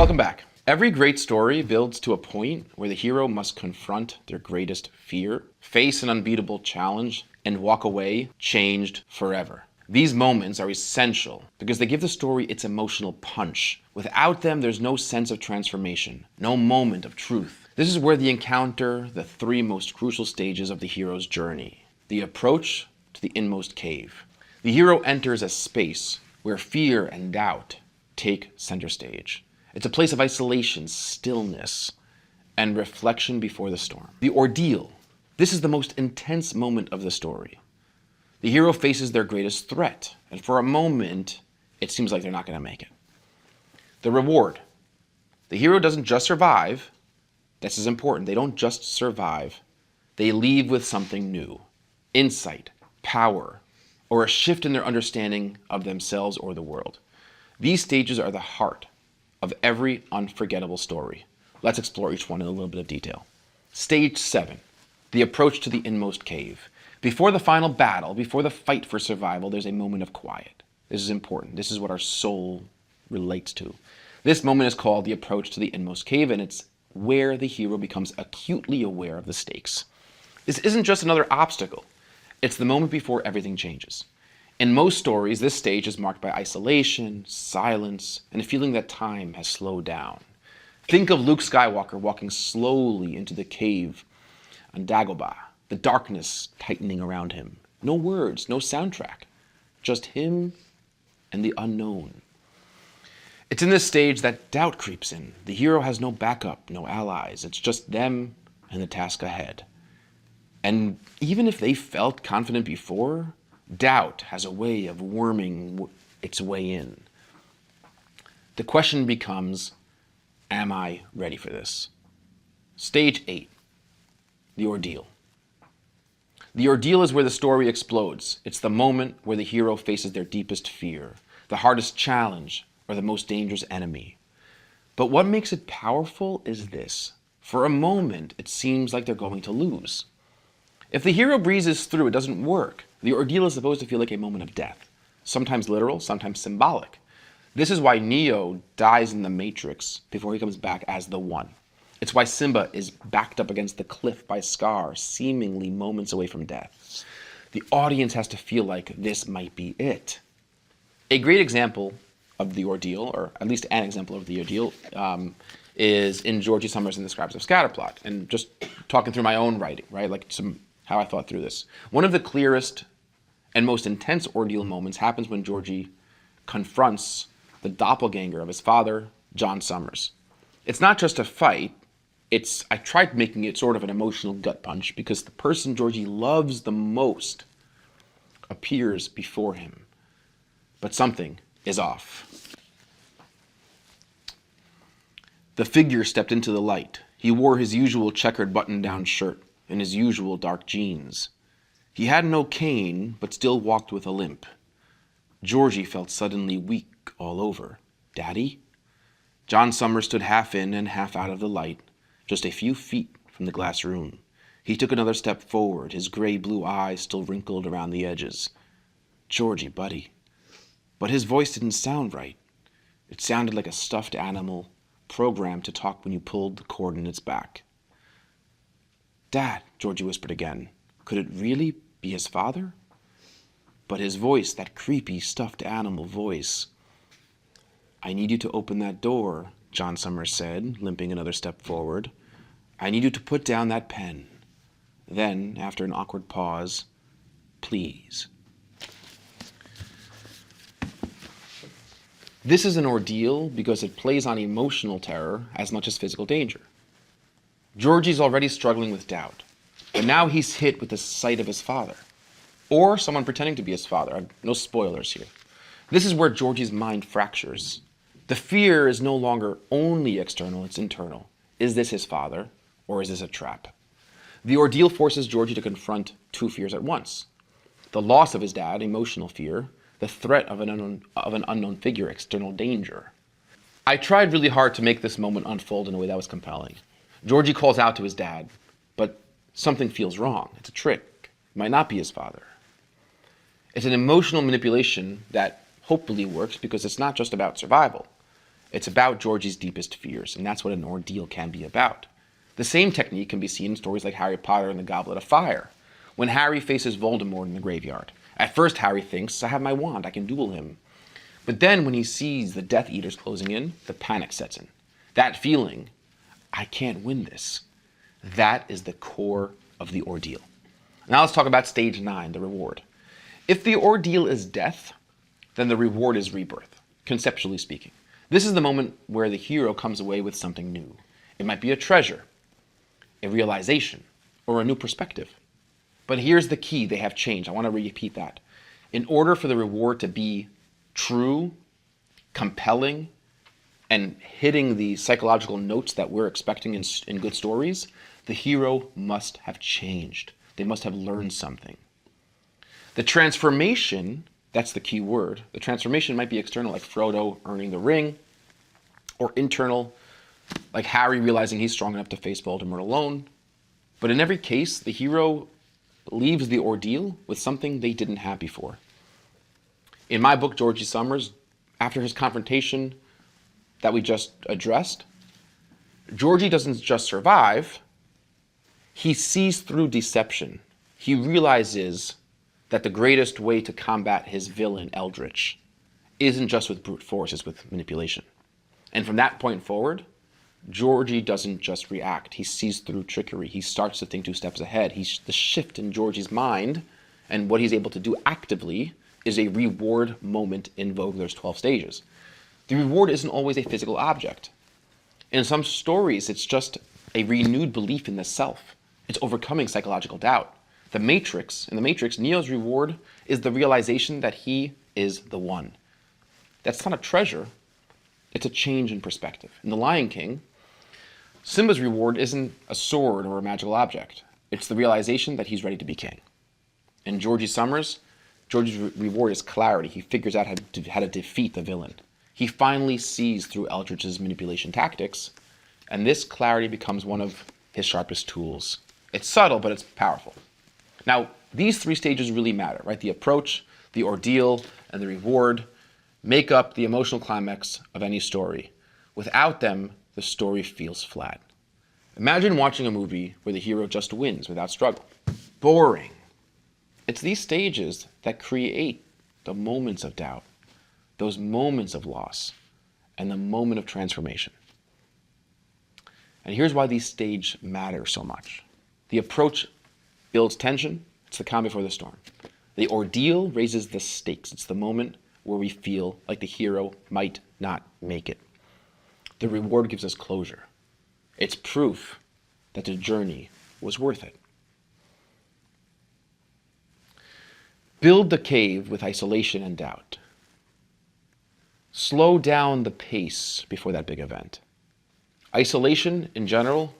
Welcome back. Every great story builds to a point where the hero must confront their greatest fear, face an unbeatable challenge, and walk away changed forever. These moments are essential because they give the story its emotional punch. Without them, there's no sense of transformation, no moment of truth. This is where they encounter the three most crucial stages of the hero's journey. The approach to the inmost cave. The hero enters a space where fear and doubt take center stage. It's a place of isolation, stillness, and reflection before the storm. The ordeal. This is the most intense moment of the story. The hero faces their greatest threat, and for a moment, it seems like they're not going to make it. The reward. The hero doesn't just survive. This is important. They don't just survive. They leave with something new. Insight, power, or a shift in their understanding of themselves or the world. These stages are the heart of every unforgettable story. Let's explore each one in a little bit of detail. Stage 7, the approach to the inmost cave. Before the final battle, before the fight for survival, there's a moment of quiet. This is important. This is what our soul relates to. This moment is called the approach to the inmost cave, and it's where the hero becomes acutely aware of the stakes. This isn't just another obstacle. It's the moment before everything changes. In most stories, this stage is marked by isolation, silence, and a feeling that time has slowed down. Think of Luke Skywalker walking slowly into the cave on Dagobah, the darkness tightening around him. No words, no soundtrack, just him and the unknown. It's in this stage that doubt creeps in. The hero has no backup, no allies. It's just them and the task ahead. And even if they felt confident before, doubt has a way of worming its way in. The question becomes, am I ready for this? Stage 8, the ordeal. The ordeal is where the story explodes. It's the moment where the hero faces their deepest fear, the hardest challenge, or the most dangerous enemy. But what makes it powerful is this. For a moment, it seems like they're going to lose. If the hero breezes through, it doesn't work. The ordeal is supposed to feel like a moment of death, sometimes literal, sometimes symbolic. This is why Neo dies in the Matrix before he comes back as the One. It's why Simba is backed up against the cliff by Scar, seemingly moments away from death. The audience has to feel like this might be it. A great example of the ordeal, or at least an example of the ordeal, is in Georgie Summers and the Scribes of Scatterplot. And just talking through my own writing, right? Like how I thought through this. One of the clearest and most intense ordeal moments happens when Georgie confronts the doppelganger of his father, John Summers. It's not just a fight. I tried making it sort of an emotional gut punch because the person Georgie loves the most appears before him. But something is off. The figure stepped into the light. He wore his usual checkered button-down shirt and his usual dark jeans. He had no cane, but still walked with a limp. Georgie felt suddenly weak all over. Daddy? John Summers stood half in and half out of the light, just a few feet from the glass room. He took another step forward, his gray-blue eyes still wrinkled around the edges. Georgie, buddy. But his voice didn't sound right. It sounded like a stuffed animal programmed to talk when you pulled the cord in its back. Dad, Georgie whispered again. Could it really be his father? But his voice, that creepy, stuffed animal voice. I need you to open that door, John Summers said, limping another step forward. I need you to put down that pen. Then, after an awkward pause, please. This is an ordeal because it plays on emotional terror as much as physical danger. Georgie's already struggling with doubt, but now he's hit with the sight of his father, or someone pretending to be his father. No spoilers here. This is where Georgie's mind fractures. The fear is no longer only external, it's internal. Is this his father, or is this a trap? The ordeal forces Georgie to confront two fears at once. The loss of his dad, emotional fear, the threat of an unknown figure, external danger. I tried really hard to make this moment unfold in a way that was compelling. Georgie calls out to his dad, but something feels wrong. It's a trick. It might not be his father. It's an emotional manipulation that hopefully works because it's not just about survival. It's about Georgie's deepest fears, and that's what an ordeal can be about. The same technique can be seen in stories like Harry Potter and the Goblet of Fire, when Harry faces Voldemort in the graveyard. At first, Harry thinks, I have my wand, I can duel him. But then when he sees the Death Eaters closing in, the panic sets in. That feeling, I can't win this. That is the core of the ordeal. Now let's talk about stage 9, the reward. If the ordeal is death, then the reward is rebirth, conceptually speaking. This is the moment where the hero comes away with something new. It might be a treasure, a realization, or a new perspective. But here's the key, they have changed. I want to repeat that. In order for the reward to be true, compelling, and hitting the psychological notes that we're expecting in good stories, the hero must have changed. They must have learned something. The transformation, that's the key word. The transformation might be external, like Frodo earning the ring, or internal, like Harry realizing he's strong enough to face Voldemort alone. But in every case, the hero leaves the ordeal with something they didn't have before. In my book, Georgie Summers, after his confrontation that we just addressed, Georgie doesn't just survive, he sees through deception. He realizes that the greatest way to combat his villain, Eldritch, isn't just with brute force, it's with manipulation. And from that point forward, Georgie doesn't just react. He sees through trickery. He starts to think 2 steps ahead. The shift in Georgie's mind and what he's able to do actively is a reward moment in Vogler's 12 stages. The reward isn't always a physical object. In some stories, it's just a renewed belief in the self. It's overcoming psychological doubt. In the Matrix, Neo's reward is the realization that he is the one. That's not a treasure. It's a change in perspective. In The Lion King, Simba's reward isn't a sword or a magical object. It's the realization that he's ready to be king. In Georgie Summers, Georgie's reward is clarity. He figures out how to defeat the villain. He finally sees through Eldritch's manipulation tactics, and this clarity becomes one of his sharpest tools. It's subtle, but it's powerful. Now, these 3 stages really matter, right? The approach, the ordeal, and the reward make up the emotional climax of any story. Without them, the story feels flat. Imagine watching a movie where the hero just wins without struggle. Boring. It's these stages that create the moments of doubt, those moments of loss, and the moment of transformation. And here's why these stages matter so much. The approach builds tension. It's the calm before the storm. The ordeal raises the stakes. It's the moment where we feel like the hero might not make it. The reward gives us closure. It's proof that the journey was worth it. Build the cave with isolation and doubt. Slow down the pace before that big event. Isolation, in general,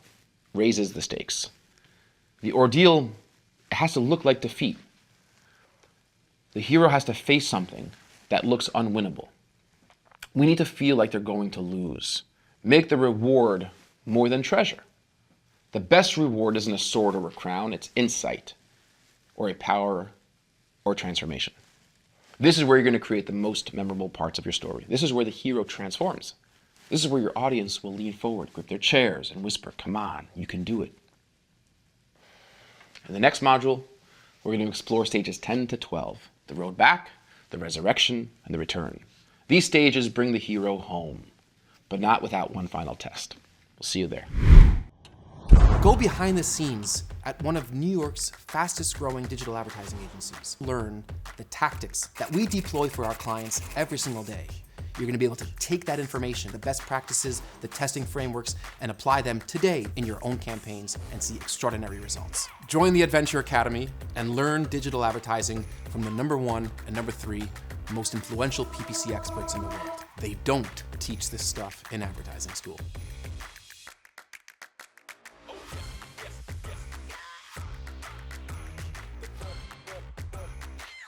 raises the stakes. The ordeal has to look like defeat. The hero has to face something that looks unwinnable. We need to feel like they're going to lose. Make the reward more than treasure. The best reward isn't a sword or a crown, it's insight or a power or transformation. This is where you're going to create the most memorable parts of your story. This is where the hero transforms. This is where your audience will lean forward, grip their chairs, and whisper, come on, you can do it. In the next module, we're going to explore stages 10 to 12, the road back, the resurrection, and the return. These stages bring the hero home, but not without one final test. We'll see you there. Go behind the scenes at one of New York's fastest growing digital advertising agencies. Learn the tactics that we deploy for our clients every single day. You're going to be able to take that information, the best practices, the testing frameworks, and apply them today in your own campaigns and see extraordinary results. Join the Adventure Academy and learn digital advertising from the #1 and #3 most influential PPC experts in the world. They don't teach this stuff in advertising school.